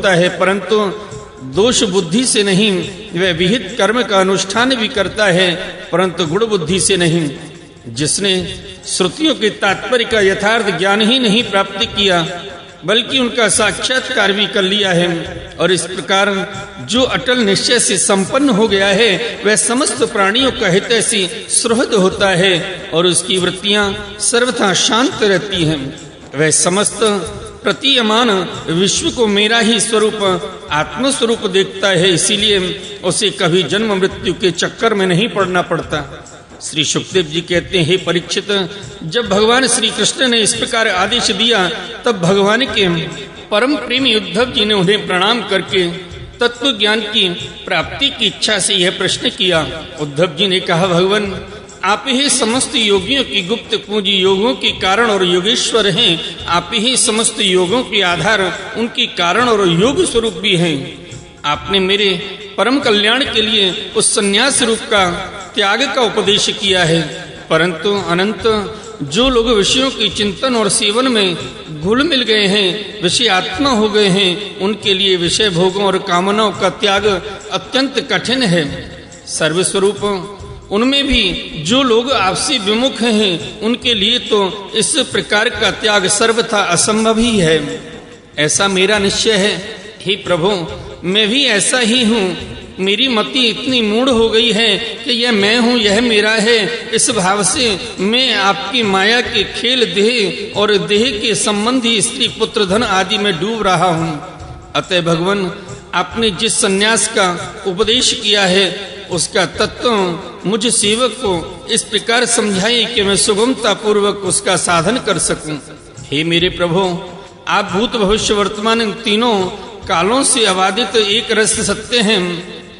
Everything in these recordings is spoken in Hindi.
होता है, परंतु दोष बुद्धि से नहीं। वह विहित कर्म का अनुष्ठान भी करता है, परंतु गुण बुद्धि से नहीं। जिसने श्रुतियों के तात्पर्य का यथार्थ ज्ञान ही नहीं प्राप्त किया, बल्कि उनका साक्षात्कार भी कर लिया है, और इस प्रकार जो अटल निश्चय से संपन्न हो गया है, वह समस्त प्राणियों का हितैषी सुहृद होता है और उसकी वृत्तियां सर्वथा शांत रहती हैं। वह समस्त प्रतीयमान विश्व को मेरा ही स्वरूप आत्म स्वरूप देखता है, इसीलिए उसे कभी जन्म मृत्यु के चक्कर में नहीं पड़ना पड़ता। श्री सुखदेव जी कहते हैं, हे परीक्षित, जब भगवान श्री कृष्ण ने इस प्रकार आदेश दिया, तब भगवान के परम प्रेमी उद्धव जी ने उन्हें प्रणाम करके तत्व ज्ञान की प्राप्ति की इच्छा से यह प्रश्न किया। उद्धव जी ने कहा, भगवान, आप ही समस्त योगियों की गुप्त पूंजी, योगों के कारण और योगेश्वर हैं। आप ही समस्त योगों के आधार, उनकी कारण और योग स्वरूप भी हैं। आपने मेरे परम कल्याण के लिए उस संन्यास रूप का त्याग का उपदेश किया है, परंतु अनंत जो लोग विषयों के चिंतन और सेवन में घुल मिल गए हैं, विषय आत्मा हो गए हैं, उनके लिए विषय भोगों और कामनाओं का त्याग अत्यंत कठिन है। सर्वस्वरूप उनमें भी जो लोग आपसे विमुख हैं, उनके लिए तो इस प्रकार का त्याग सर्वथा असंभव ही है। ऐसा मेरा निश्चय है। हे प्रभु, मैं भी ऐसा ही हूँ। मेरी मति इतनी मूढ़ हो गई है कि यह मैं हूँ, यह मेरा है, इस भाव से मैं आपकी माया के खेल देह और देह के संबंधी स्त्री पुत्र धन आदि में डूब रहा हूँ। अतः भगवान, आपने जिस सन्यास का उपदेश किया है, उसका तत्व मुझ सेवक को इस प्रकार समझाइए कि मैं सुगमता पूर्वक उसका साधन कर सकूं। हे मेरे प्रभु, आप भूत भविष्य वर्तमान इन तीनों कालों से अबाधित एक रस सत्य हैं।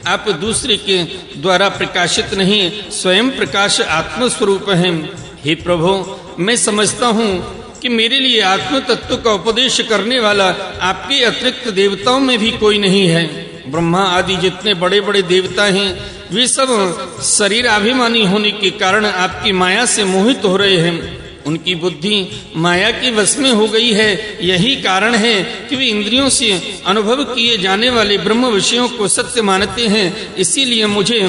आप दूसरे के द्वारा प्रकाशित नहीं, स्वयं प्रकाश आत्म स्वरूप हैं। हे प्रभु, मैं समझता हूँ कि मेरे लिए आत्म तत्व का उपदेश करने वाला आपके अतिरिक्त देवताओं में भी कोई नहीं है। ब्रह्मा आदि जितने बड़े बड़े देवता हैं, वे सब शरीराभिमानी होने के कारण आपकी माया से मोहित हो रहे हैं। उनकी बुद्धि माया के वश में हो गई है। यही कारण है कि वे इंद्रियों से अनुभव किए जाने वाले ब्रह्म विषयों को सत्य मानते हैं। इसीलिए मुझे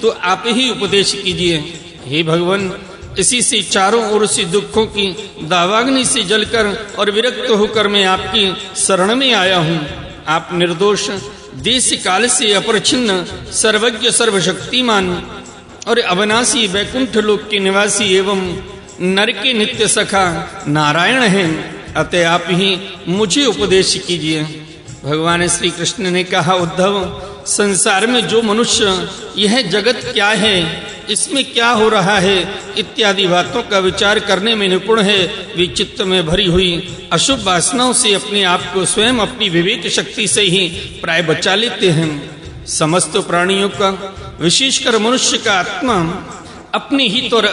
तो आप ही उपदेश कीजिए। हे भगवान, इसी से चारों ओर से दुखों की दावाग्नि से जलकर और विरक्त होकर मैं आपकी शरण में आया हूँ। आप निर्दोष, देश काल से अपरिच्छिन्न, सर्वज्ञ, सर्वशक्तिमान और अविनाशी वैकुंठ लोक के निवासी एवं नर के नित्य सखा नारायण हैं। अतः आप ही मुझे उपदेश कीजिए। भगवान श्री कृष्ण ने कहा, उद्धव, संसार में जो मनुष्य यह जगत क्या है, इसमें क्या हो रहा है इत्यादि बातों का विचार करने में निपुण है, वे चित्त में भरी हुई अशुभ वासनाओं से अपने आप को स्वयं अपनी विवेक शक्ति से ही प्राय बचा लेते हैं। समस्त प्राणियों का, विशेषकर मनुष्य का आत्मा अपने हित और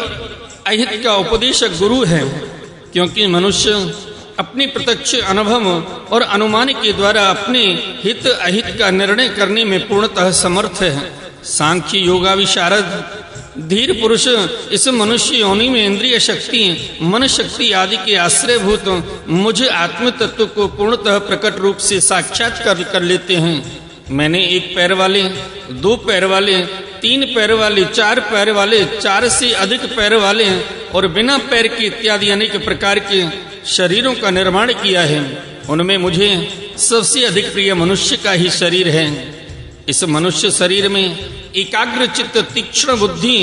अहित का उपदेशक गुरु है, क्योंकि मनुष्य अपने प्रत्यक्ष अनुभव और अनुमान के द्वारा अपने हित अहित का निर्णय करने में पूर्णतः समर्थ है। सांख्य योगा विशारद धीर पुरुष इस मनुष्य योनि में इंद्रिय शक्ति, मन शक्ति आदि के आश्रयभूत मुझ आत्म तत्व को पूर्णतः प्रकट रूप से साक्षात्कार कर लेते हैं। मैंने एक पैर वाले, दो पैर वाले, तीन पैर वाले, चार पैर वाले, चार से अधिक पैर वाले और बिना पैर के इत्यादि अनेक प्रकार के शरीरों का निर्माण किया है। उनमें मुझे सबसे अधिक प्रिय मनुष्य का ही शरीर है। इस मनुष्य शरीर में एकाग्र चित्त, तीक्ष्ण बुद्धि,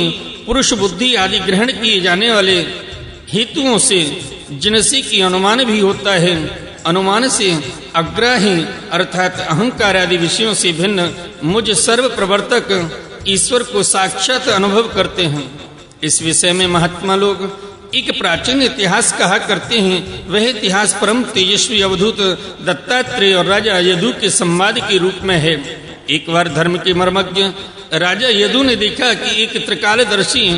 पुरुष बुद्धि आदि ग्रहण किए जाने वाले हेतुओं से जिनसे की अनुमान भी होता है, अनुमान से अग्राही अर्थात अहंकार आदि विषयों से भिन्न मुझ सर्व प्रवर्तक ईश्वर को साक्षात अनुभव करते हैं। इस विषय में महात्मा लोग एक प्राचीन इतिहास कहा करते हैं। वह इतिहास परम तेजस्वी अवधूत दत्तात्रेय और राजा यदु के संवाद के रूप में है। एक बार धर्म के मर्मज्ञ राजा यदु ने देखा कि एक त्रिकालदर्शी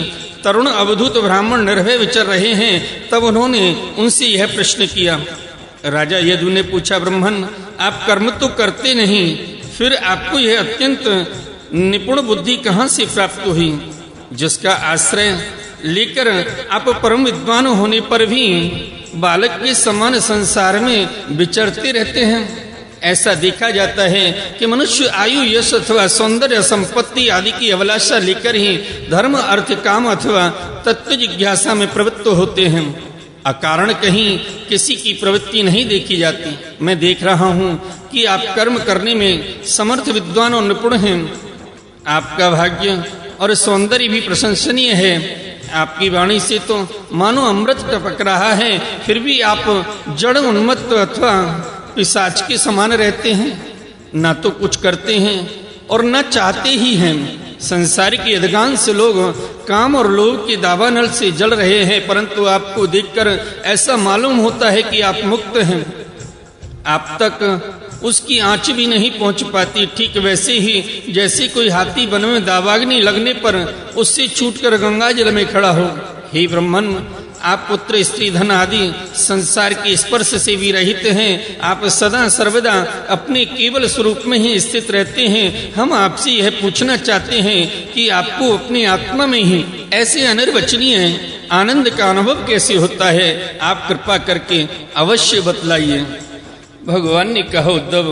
तरुण अवधूत ब्राह्मण निर्भय विचर रहे हैं। तब उन्होंने उनसे यह प्रश्न किया। राजा यदु ने पूछा, ब्राह्मण, आप कर्म तो करते नहीं, फिर आपको यह अत्यंत निपुण बुद्धि कहाँ से प्राप्त हुई, जिसका आश्रय लेकर आप परम विद्वान होने पर भी बालक के समान संसार में विचरते रहते हैं? ऐसा देखा जाता है कि मनुष्य आयु, यश अथवा सौंदर्य, संपत्ति आदि की अभिलाषा लेकर ही धर्म, अर्थ, काम अथवा तत्व जिज्ञासा में प्रवृत्त होते हैं। अकारण कहीं किसी की प्रवृत्ति नहीं देखी जाती। मैं देख रहा हूँ कि आप कर्म करने में समर्थ, विद्वान और निपुण हैं। आपका भाग्य और सौंदर्य भी प्रशंसनीय है। आपकी वाणी से तो मानो अमृत टपक रहा है, फिर भी आप जड़, उन्मत्त अथवा पिशाच के समान रहते हैं। ना तो कुछ करते हैं और न चाहते ही हैं। संसार के अधिकांश लोग काम और लोभ के दावानल से जल रहे हैं, परंतु आपको देखकर ऐसा मालूम होता है कि आप मुक्त हैं। आप तक उसकी आंच भी नहीं पहुंच पाती। ठीक वैसे ही जैसे कोई हाथी वन में दावाग्नि लगने पर उससे छूटकर गंगा जल में खड़ा हो। हे ब्रह्मन, आप पुत्र, स्त्री, धन आदि संसार के स्पर्श से भी रहित हैं। आप सदा सर्वदा अपने केवल स्वरूप में ही स्थित रहते हैं। हम आपसे यह पूछना चाहते हैं कि आपको अपनी आत्मा में ही ऐसे अनिर्वचनीय आनंद का अनुभव कैसे होता है? आप कृपा करके अवश्य बतलाइए। भगवान ने कहा, उद्धव,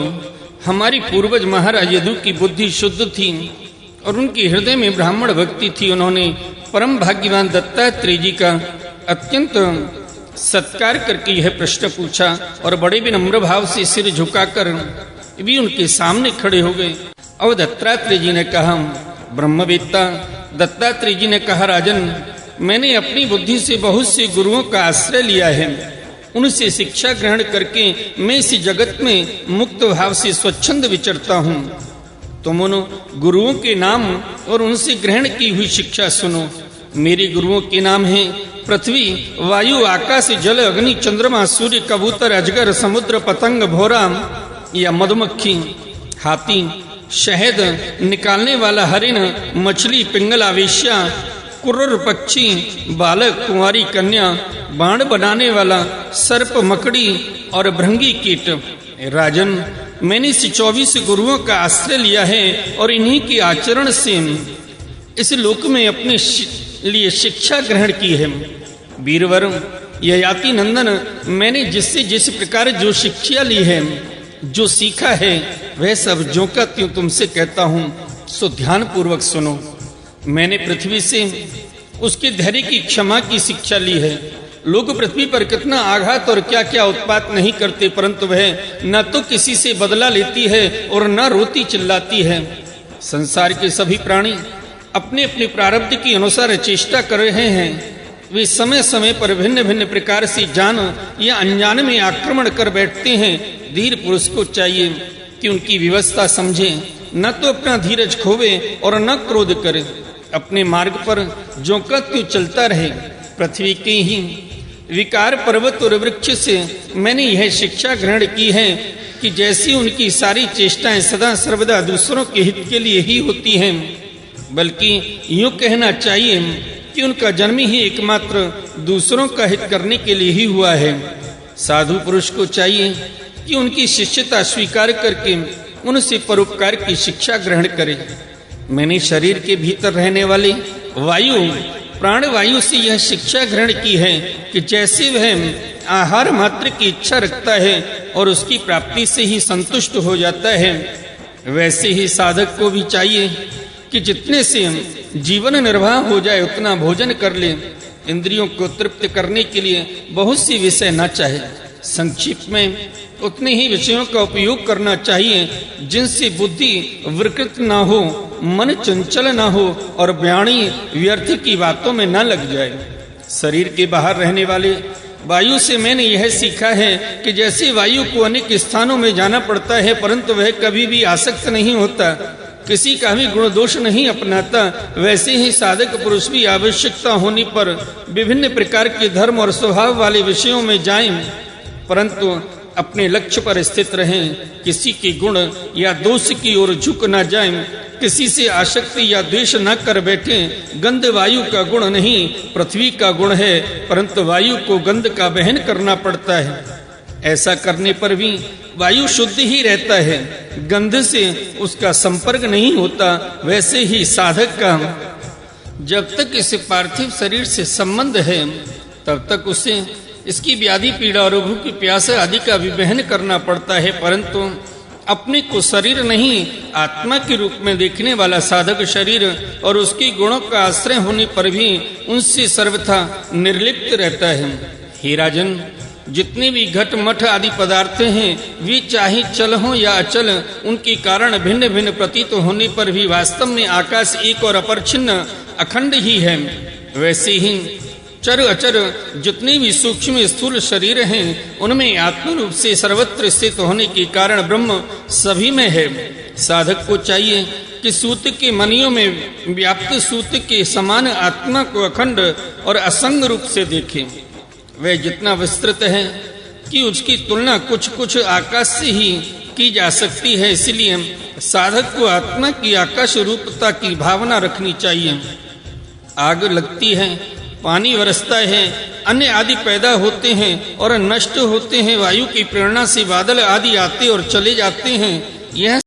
हमारी पूर्वज महाराज यदु की बुद्धि शुद्ध थी और उनके हृदय में ब्राह्मण भक्ति थी। उन्होंने परम भाग्यवान दत्तात्रेय जी का अत्यंत सत्कार करके यह प्रश्न पूछा और बड़े विनम्र भाव से सिर झुकाकर भी उनके सामने खड़े हो गए। और दत्तात्रेय जी ने कहा, ब्रह्मवेत्ता दत्तात्रेय जी ने कहा, राजन, मैंने अपनी बुद्धि से बहुत से गुरुओं का आश्रय लिया है। उनसे शिक्षा ग्रहण करके मैं इस जगत में मुक्त भाव से स्वच्छंद विचरता हूँ। तुम उन गुरुओं के नाम और उनसे ग्रहण की हुई शिक्षा सुनो। मेरे गुरुओं के नाम हैं पृथ्वी, वायु, आकाश, जल, अग्नि, चंद्रमा, सूर्य, कबूतर, अजगर, समुद्र, पतंग, भौरा या मधुमक्खी, हाथी, शहद निकालने वाला हरिण, मछली, पिंगला, वेश्या, कुर्र पक्षी, बालक, कुंवारी कन्या, बाण बनाने वाला सर्प, मकड़ी और भृंगी कीट। राजन, मैंने इस 24 गुरुओं का आश्रय लिया है और इन्हीं के आचरण से इस लोक में अपने लिए शिक्षा ग्रहण की है। वीरवर, ययाति नंदन, मैंने जिससे जिस प्रकार जो शिक्षा ली है, जो सीखा है, वह सब ज्यों का त्यों तुमसे कहता हूँ, सो ध्यान पूर्वक सुनो। मैंने पृथ्वी से उसके धैर्य की, क्षमा की शिक्षा ली है। लोग पृथ्वी पर कितना आघात और क्या क्या उत्पात नहीं करते, परंतु वह न तो किसी से बदला लेती है और न रोती चिल्लाती है। संसार के सभी प्राणी अपने अपने प्रारब्ध के अनुसार चेष्टा कर रहे हैं। वे समय समय पर भिन्न भिन्न प्रकार से जान या अनजान में आक्रमण कर बैठते हैं। धीर पुरुष को चाहिए कि उनकी व्यवस्था समझे, न तो अपना धीरज खोवे और न क्रोध करे। अपने मार्ग पर ज्यों का त्यों चलता रहे। पृथ्वी के ही विकार, पर्वत और वृक्ष से मैंने यह शिक्षा ग्रहण की है कि जैसी उनकी सारी चेष्टाएं सदा सर्वदा दूसरों के हित के लिए ही होती हैं, बल्कि यूं कहना चाहिए कि उनका जन्म ही एकमात्र दूसरों का हित करने के लिए ही हुआ है। साधु पुरुष को चाहिए कि उनकी शिष्यता स्वीकार करके उनसे परोपकार की शिक्षा ग्रहण करे। मैंने शरीर के भीतर रहने वाले वायु, प्राण वायु से यह शिक्षा ग्रहण की है कि जैसे वह आहार मात्र की इच्छा रखता है और उसकी प्राप्ति से ही संतुष्ट हो जाता है, वैसे ही साधक को भी चाहिए कि जितने से जीवन निर्वाह हो जाए उतना भोजन कर ले। इंद्रियों को तृप्त करने के लिए बहुत सी विषय न चाहे, संक्षिप्त में उतने ही विषयों का उपयोग करना चाहिए जिनसे बुद्धि विकृत न हो, मन चंचल न हो और वाणी व्यर्थ की बातों में न लग जाए। शरीर के बाहर रहने वाले वायु से मैंने यह सीखा है कि जैसे वायु को अनेक स्थानों में जाना पड़ता है, परंतु वह कभी भी आसक्त नहीं होता, किसी का भी गुण दोष नहीं अपनाता, वैसे ही साधक पुरुष भी आवश्यकता होने पर विभिन्न प्रकार के धर्म और स्वभाव वाले विषयों में जाएं, परंतु अपने लक्ष्य पर स्थित रहें। किसी के गुण या दोष की ओर झुक न जाएं, किसी से आसक्ति या द्वेष न कर बैठें। गंध वायु का गुण नहीं, पृथ्वी का गुण है, परंतु वायु को गंध का वहन करना पड़ता है। ऐसा करने पर भी वायु शुद्ध ही रहता है, गंध से उसका संपर्क नहीं होता। वैसे ही साधक का जब तक इस पार्थिव शरीर से संबंध है, तब तक उसे इसकी व्याधि, पीड़ा और भूख, प्यास आदि का भी वहन करना पड़ता है, परंतु अपने को शरीर नहीं आत्मा के रूप में देखने वाला साधक शरीर और उसके गुणों का आश्रय होने पर भी उनसे सर्वथा निर्लिप्त रहता है। हे राजन, जितने भी घट मठ आदि पदार्थ हैं वे चाहे चल हों या अचल, उनके कारण भिन्न भिन्न प्रतीत होने पर भी वास्तव में आकाश एक और अपरिच्छिन्न अखंड ही है। वैसे ही चर अचर जितने भी सूक्ष्म स्थूल शरीर हैं उनमें आत्म रूप से सर्वत्र स्थित होने के कारण ब्रह्म सभी में है। साधक को चाहिए कि सूत के मनियों में व्याप्त सूत के समान आत्मा को अखंड और असंग रूप से देखे। वह जितना विस्तृत है कि उसकी तुलना कुछ कुछ आकाश से ही की जा सकती है। इसलिए साधक को आत्मा की आकाश रूपता की भावना रखनी चाहिए। आग लगती है, पानी बरसता है, अन्य आदि पैदा होते हैं और नष्ट होते हैं, वायु की प्रेरणा से बादल आदि आते और चले जाते हैं। यह